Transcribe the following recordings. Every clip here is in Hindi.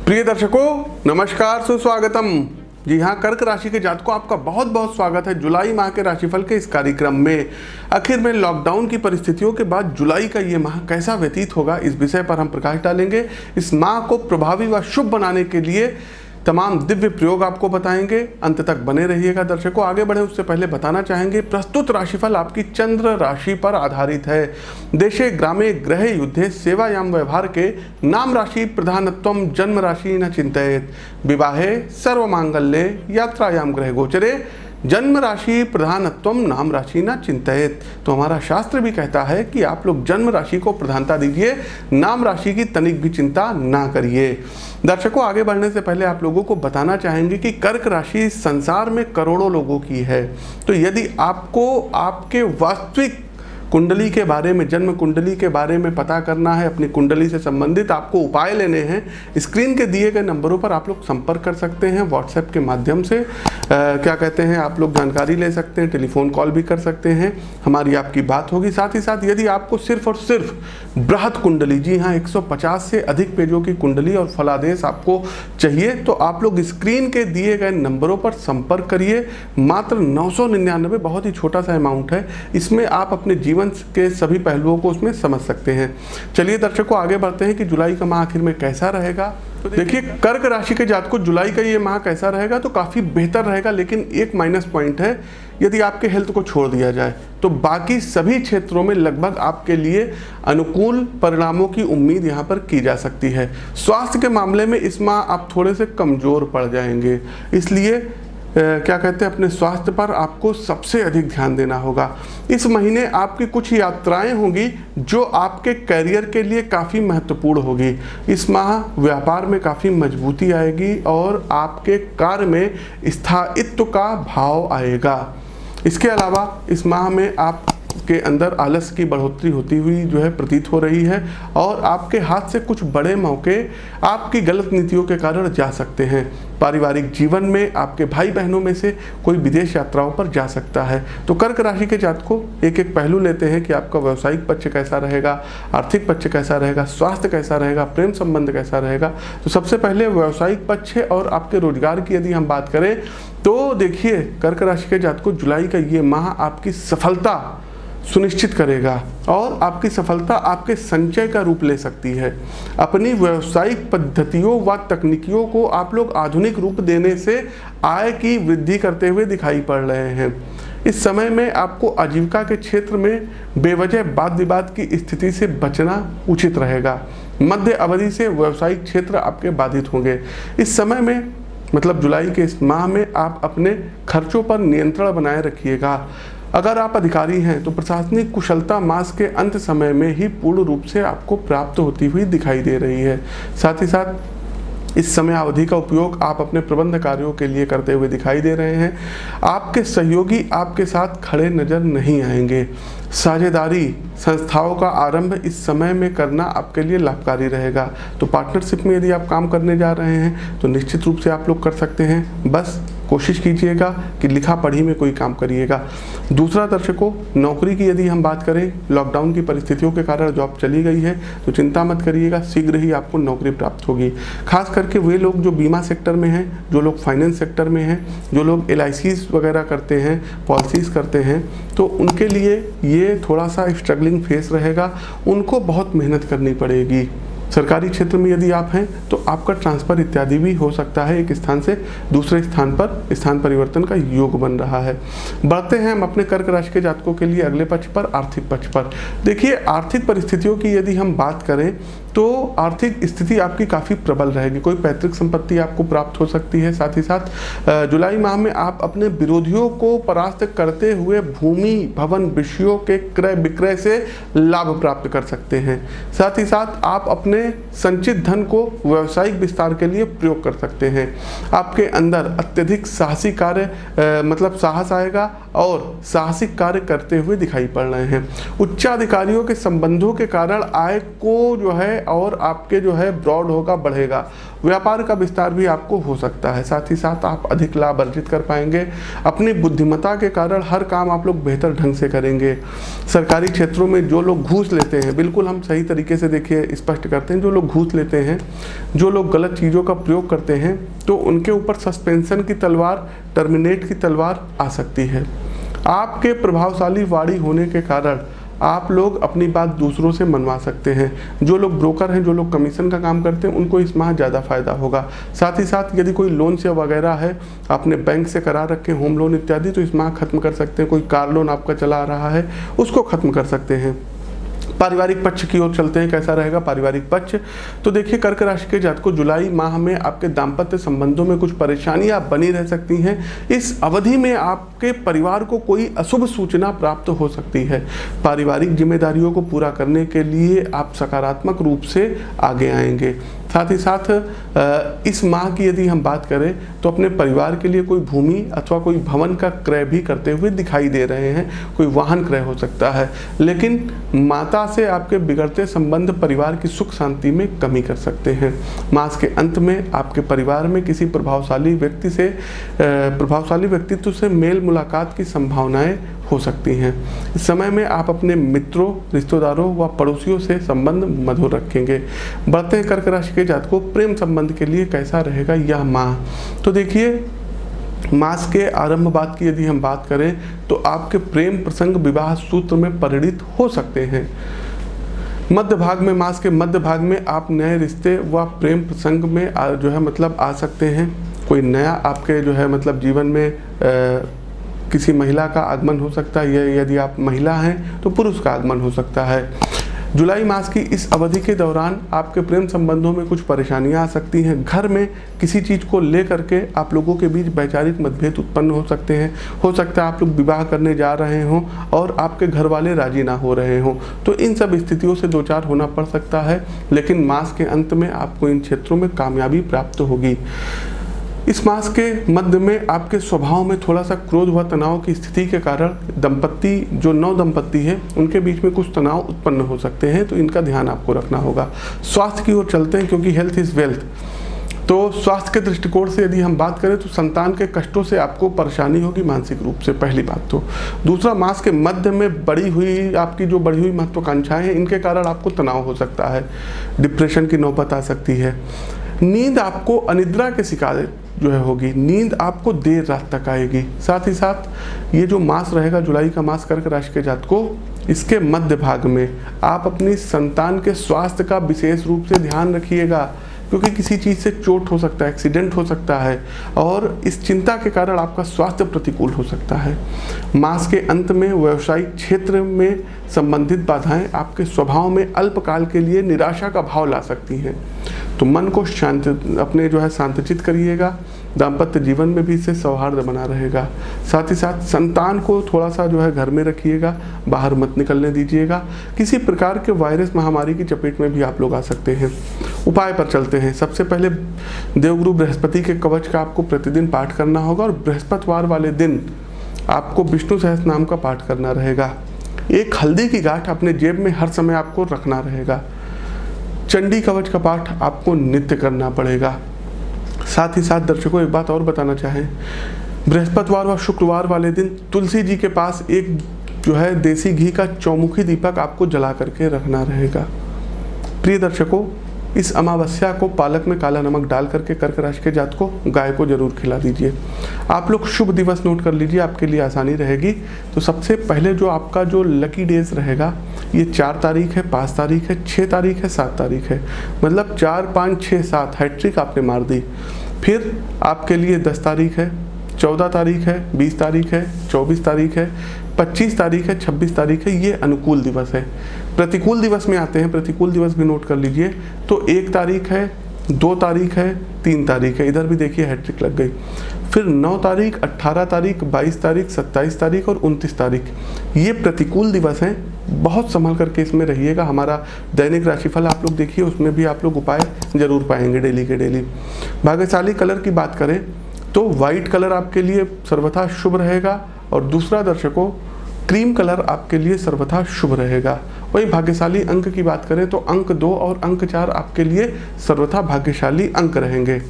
प्रिय दर्शकों नमस्कार, सुस्वागतम। जी हाँ, कर्क राशि के जातकों आपका बहुत बहुत स्वागत है जुलाई माह के राशिफल के इस कार्यक्रम में। आखिर में लॉकडाउन की परिस्थितियों के बाद जुलाई का ये माह कैसा व्यतीत होगा, इस विषय पर हम प्रकाश डालेंगे। इस माह को प्रभावी व शुभ बनाने के लिए तमाम दिव्य प्रयोग आपको बताएंगे। अंत तक बने रहिएगा दर्शकों। आगे बढ़े उससे पहले बताना चाहेंगे प्रस्तुत राशिफल आपकी चंद्र राशि पर आधारित है। देशे ग्रामे ग्रह युद्धे सेवायाम व्यवहार के नाम राशि प्रधानत्वम जन्म राशि न चिंतयेत विवाहे सर्वमांगल्ये यात्रायाम ग्रह गोचरे जन्म राशि प्रधानत्वम नाम राशि न चिंतयेत। तो हमारा शास्त्र भी कहता है कि आप लोग जन्म राशि को प्रधानता दीजिए, नाम राशि की तनिक भी चिंता ना करिए। दर्शकों आगे बढ़ने से पहले आप लोगों को बताना चाहेंगे कि कर्क राशि संसार में करोड़ों लोगों की है। तो यदि आपको आपके वास्तविक कुंडली के बारे में, जन्म कुंडली के बारे में पता करना है, अपनी कुंडली से संबंधित आपको उपाय लेने हैं, स्क्रीन के दिए गए नंबरों पर आप लोग संपर्क कर सकते हैं। व्हाट्सएप के माध्यम से क्या कहते हैं आप लोग जानकारी ले सकते हैं, टेलीफोन कॉल भी कर सकते हैं, हमारी आपकी बात होगी। साथ ही साथ यदि आपको सिर्फ और सिर्फ बृहत कुंडली, जी हाँ 150 से अधिक पेजों की कुंडली और फलादेश आपको चाहिए तो आप लोग स्क्रीन के दिए गए नंबरों पर संपर्क करिए। मात्र 999, बहुत ही छोटा सा अमाउंट है, इसमें आप अपने जीवन के सभी पहलुओं को उसमें समझ सकते हैं। चलिए दर्शकों आगे बढ़ते हैं कि जुलाई का माह आखिर में कैसा रहेगा। तो देखिए कर्क राशि के जातकों जुलाई का ये माह कैसा रहेगा, तो काफ़ी बेहतर रहेगा। लेकिन एक माइनस पॉइंट है, यदि आपके हेल्थ को छोड़ दिया जाए तो बाकी सभी क्षेत्रों में लगभग आपके लिए अनुकूल परिणामों की उम्मीद यहाँ पर की जा सकती है। स्वास्थ्य के मामले में इस माह आप थोड़े से कमज़ोर पड़ जाएंगे, इसलिए क्या कहते हैं अपने स्वास्थ्य पर आपको सबसे अधिक ध्यान देना होगा। इस महीने आपकी कुछ यात्राएं होंगी जो आपके करियर के लिए काफ़ी महत्वपूर्ण होगी। इस माह व्यापार में काफ़ी मजबूती आएगी और आपके कार्य में स्थायित्व का भाव आएगा। इसके अलावा इस माह में आप के अंदर आलस की बढ़ोतरी होती हुई जो है प्रतीत हो रही है और आपके हाथ से कुछ बड़े मौके आपकी गलत नीतियों के कारण जा सकते हैं। पारिवारिक जीवन में आपके भाई बहनों में से कोई विदेश यात्राओं पर जा सकता है। तो कर्क राशि के जातकों एक एक पहलू लेते हैं कि आपका व्यवसायिक पक्ष कैसा रहेगा, आर्थिक पक्ष कैसा रहेगा, स्वास्थ्य कैसा रहेगा, प्रेम संबंध कैसा रहेगा। तो सबसे पहले व्यवसायिक पक्ष है और आपके रोजगार की यदि हम बात करें तो देखिए कर्क राशि के जातकों जुलाई का ये माह आपकी सफलता सुनिश्चित करेगा और आपकी सफलता आपके संचय का रूप ले सकती है। अपनी व्यावसायिक पद्धतियों व तकनीकियों को आप लोग आधुनिक रूप देने से आय की वृद्धि करते हुए दिखाई पड़ रहे हैं। इस समय में आपको आजीविका के क्षेत्र में बेवजह वाद विवाद की स्थिति से बचना उचित रहेगा। मध्य अवधि से व्यावसायिक क्षेत्र आपके बाधित होंगे। इस समय में मतलब जुलाई के इस माह में आप अपने खर्चों पर नियंत्रण बनाए रखिएगा। अगर आप अधिकारी हैं तो प्रशासनिक कुशलता मास के अंत समय में ही पूर्ण रूप से आपको प्राप्त होती हुई दिखाई दे रही है। साथ ही साथ इस समय अवधि का उपयोग आप अपने प्रबंध कार्यों के लिए करते हुए दिखाई दे रहे हैं। आपके सहयोगी आपके साथ खड़े नजर नहीं आएंगे। साझेदारी संस्थाओं का आरंभ इस समय में करना आपके लिए लाभकारी रहेगा। तो पार्टनरशिप में यदि आप काम करने जा रहे हैं तो निश्चित रूप से आप लोग कर सकते हैं। बस कोशिश कीजिएगा कि लिखा पढ़ी में कोई काम करिएगा। दूसरा दर्शकों नौकरी की यदि हम बात करें, लॉकडाउन की परिस्थितियों के कारण जॉब चली गई है तो चिंता मत करिएगा, शीघ्र ही आपको नौकरी प्राप्त होगी। खास करके वे लोग जो बीमा सेक्टर में हैं, जो लोग फाइनेंस सेक्टर में हैं, जो लोग LICs वगैरह करते हैं, पॉलिसीज़ करते हैं, तो उनके लिए ये थोड़ा सा स्ट्रगलिंग फेस रहेगा। उनको बहुत मेहनत करनी पड़ेगी। सरकारी क्षेत्र में यदि आप हैं तो आपका ट्रांसफ़र इत्यादि भी हो सकता है, एक स्थान से दूसरे स्थान पर स्थान परिवर्तन का योग बन रहा है। बढ़ते हैं हम अपने कर्क राशि के जातकों के लिए अगले पक्ष पर, आर्थिक पक्ष पर। देखिए आर्थिक परिस्थितियों की यदि हम बात करें तो आर्थिक स्थिति आपकी काफ़ी प्रबल रहेगी। कोई पैतृक संपत्ति आपको प्राप्त हो सकती है। साथ ही साथ जुलाई माह में आप अपने विरोधियों को परास्त करते हुए भूमि भवन विषयों के क्रय विक्रय से लाभ प्राप्त कर सकते हैं। साथ ही साथ आप अपने संचित धन को व्यावसायिक विस्तार के लिए प्रयोग कर सकते हैं। आपके अंदर अत्यधिक साहसी कार्य मतलब साहस आएगा और साहसिक कार्य करते हुए दिखाई पड़ रहे हैं। उच्चाधिकारियों के संबंधों के कारण आय को जो है और आपके जो है ब्रॉड होगा, बढ़ेगा। व्यापार का विस्तार भी आपको हो सकता है। साथ ही साथ आप अधिक लाभ अर्जित कर पाएंगे। अपनी बुद्धिमत्ता के कारण हर काम आप लोग बेहतर ढंग से करेंगे। सरकारी क्षेत्रों में जो लोग घूस लेते हैं, बिल्कुल हम सही तरीके से देखिए स्पष्ट करते हैं, जो लोग घूस लेते हैं, जो लोग गलत चीज़ों का प्रयोग करते हैं, तो उनके ऊपर सस्पेंशन की तलवार, टर्मिनेट की तलवार आ सकती है। आपके प्रभावशाली वाणी होने के कारण आप लोग अपनी बात दूसरों से मनवा सकते हैं। जो लोग ब्रोकर हैं, जो लोग कमीशन का काम करते हैं, उनको इस माह ज़्यादा फायदा होगा। साथ ही साथ यदि कोई लोन से वगैरह है, आपने बैंक से करा रखे होम लोन इत्यादि, तो इस माह खत्म कर सकते हैं। कोई कार लोन आपका चला आ रहा है, उसको खत्म कर सकते हैं। पारिवारिक पक्ष की ओर चलते हैं, कैसा रहेगा पारिवारिक पक्ष। तो देखिए कर्क राशि के जातकों, जुलाई माह में आपके दाम्पत्य संबंधों में कुछ परेशानियां बनी रह सकती हैं। इस अवधि में आपके परिवार को कोई अशुभ सूचना प्राप्त हो सकती है। पारिवारिक जिम्मेदारियों को पूरा करने के लिए आप सकारात्मक रूप से आगे आएंगे। साथ ही साथ इस माह की यदि हम बात करें तो अपने परिवार के लिए कोई भूमि अथवा कोई भवन का क्रय भी करते हुए दिखाई दे रहे हैं। कोई वाहन क्रय हो सकता है, लेकिन माता से आपके बिगड़ते संबंध परिवार की सुख शांति में कमी कर सकते हैं। मास के अंत में आपके परिवार में किसी प्रभावशाली व्यक्तित्व से मेल मुलाकात की संभावनाएं हो सकती हैं। इस समय में आप अपने मित्रों, रिश्तेदारों व पड़ोसियों से संबंध मधुर रखेंगे। बढ़ते हैं कर्क राशि के जातकों, प्रेम संबंध के लिए कैसा रहेगा यह माह। तो देखिए मास के आरंभ बात की यदि हम बात करें तो आपके प्रेम प्रसंग विवाह सूत्र में परिणित हो सकते हैं। मध्य भाग में, मास के मध्य भाग में आप नए रिश्ते व प्रेम प्रसंग में जो है मतलब आ सकते हैं। कोई नया आपके जो है मतलब जीवन में किसी महिला का आगमन हो सकता है, यदि आप महिला हैं तो पुरुष का आगमन हो सकता है। जुलाई मास की इस अवधि के दौरान आपके प्रेम संबंधों में कुछ परेशानियां आ सकती हैं। घर में किसी चीज़ को लेकर के आप लोगों के बीच वैचारिक मतभेद उत्पन्न हो सकते हैं। हो सकता है आप लोग विवाह करने जा रहे हों और आपके घर वाले राजी ना हो रहे हों, तो इन सब स्थितियों से दो चार होना पड़ सकता है। लेकिन मास के अंत में आपको इन क्षेत्रों में कामयाबी प्राप्त होगी। इस मास के मध्य में आपके स्वभाव में थोड़ा सा क्रोध व तनाव की स्थिति के कारण जो नव दंपत्ति है उनके बीच में कुछ तनाव उत्पन्न हो सकते हैं, तो इनका ध्यान आपको रखना होगा। स्वास्थ्य की ओर चलते हैं, क्योंकि हेल्थ इज वेल्थ। तो स्वास्थ्य के दृष्टिकोण से यदि हम बात करें तो संतान के कष्टों से आपको परेशानी होगी मानसिक रूप से, पहली बात तो। दूसरा, मास के मध्य में आपकी जो बढ़ी हुई महत्वाकांक्षाएं हैं, इनके कारण आपको तनाव हो सकता है, डिप्रेशन की नौबत आ सकती है। नींद आपको अनिद्रा के शिकार जो है होगी, नींद आपको देर रात तक आएगी। साथ ही साथ ये जो मास रहेगा जुलाई का मास कर्क राशि के जातकों, इसके मध्य भाग में आप अपनी संतान के स्वास्थ्य का विशेष रूप से ध्यान रखिएगा, क्योंकि किसी चीज़ से चोट हो सकता है, एक्सीडेंट हो सकता है, और इस चिंता के कारण आपका स्वास्थ्य प्रतिकूल हो सकता है। मास के अंत में व्यावसायिक क्षेत्र में संबंधित बाधाएं आपके स्वभाव में अल्पकाल के लिए निराशा का भाव ला सकती हैं, तो मन को अपने जो है शांतचित करिएगा। दाम्पत्य जीवन में भी इससे सौहार्द बना रहेगा। साथ ही साथ संतान को थोड़ा सा जो है घर में रखिएगा, बाहर मत निकलने दीजिएगा। किसी प्रकार के वायरस महामारी की चपेट में भी आप लोग आ सकते हैं। उपाय पर चलते हैं। सबसे पहले देवगुरु बृहस्पति के कवच का आपको प्रतिदिन पाठ करना होगा, और बृहस्पतिवार वाले दिन आपको विष्णु सहस्त्र नाम का पाठ करना रहेगा। एक हल्दी की गांठ अपने जेब में हर समय आपको रखना रहेगा। चंडी कवच का पाठ आपको नित्य करना पड़ेगा। साथ ही साथ दर्शकों एक बात और बताना चाहें, बृहस्पतिवार व शुक्रवार वाले दिन तुलसी जी के पास एक जो है देसी घी का चौमुखी दीपक आपको जला करके रखना रहेगा। प्रिय दर्शकों, इस अमावस्या को पालक में काला नमक डाल करके कर्क राशि के जात को गाय को जरूर खिला दीजिए। आप लोग शुभ दिवस नोट कर लीजिए, आपके लिए आसानी रहेगी। तो सबसे पहले जो आपका जो लकी डेज रहेगा, ये 4 तारीख है, 5 तारीख है, 6 तारीख है, 7 तारीख है। मतलब 4, 5, 6, 7 हैट्रिक आपने मार दी। फिर आपके लिए 10 तारीख है, 14 तारीख है, 20 तारीख है, 24 तारीख है, 25 तारीख है, 26 तारीख है, ये अनुकूल दिवस है। प्रतिकूल दिवस में आते हैं, प्रतिकूल दिवस भी नोट कर लीजिए। तो 1 तारीख है, 2 तारीख है, 3 तारीख है, इधर भी देखिए हैट्रिक लग गई। फिर 9 तारीख, 18 तारीख, 22 तारीख, 27 तारीख और 29 तारीख, ये प्रतिकूल दिवस हैं। बहुत संभल करके इसमें रहिएगा। हमारा दैनिक राशिफल आप लोग देखिए, उसमें भी आप लोग उपाय जरूर पाएंगे डेली के डेली। भाग्यशाली कलर की बात करें तो वाइट कलर आपके लिए सर्वथा शुभ रहेगा, और दूसरा दर्शकों क्रीम कलर आपके लिए सर्वथा शुभ रहेगा। वहीं भाग्यशाली अंक की बात करें तो अंक 2 और अंक 4 आपके लिए सर्वथा भाग्यशाली अंक रहेंगे।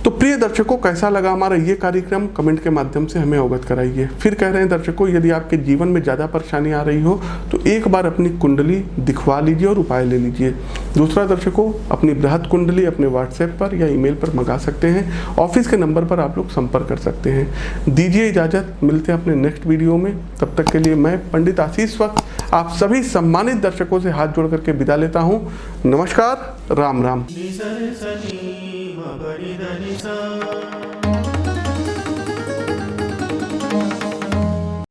तो प्रिय दर्शकों, कैसा लगा हमारा ये कार्यक्रम, कमेंट के माध्यम से हमें अवगत कराइए। फिर कह रहे हैं दर्शकों, यदि आपके जीवन में ज़्यादा परेशानी आ रही हो तो एक बार अपनी कुंडली दिखवा लीजिए और उपाय ले लीजिए। दूसरा दर्शकों, अपनी बृहद कुंडली अपने व्हाट्सएप पर या ईमेल पर मंगा सकते हैं। ऑफिस के नंबर पर आप लोग संपर्क कर सकते हैं। दीजिए इजाज़त, मिलते हैं अपने नेक्स्ट वीडियो में। तब तक के लिए मैं पंडित आशीष वक्त आप सभी सम्मानित दर्शकों से हाथ जोड़ करके विदा लेता हूँ। नमस्कार, राम राम।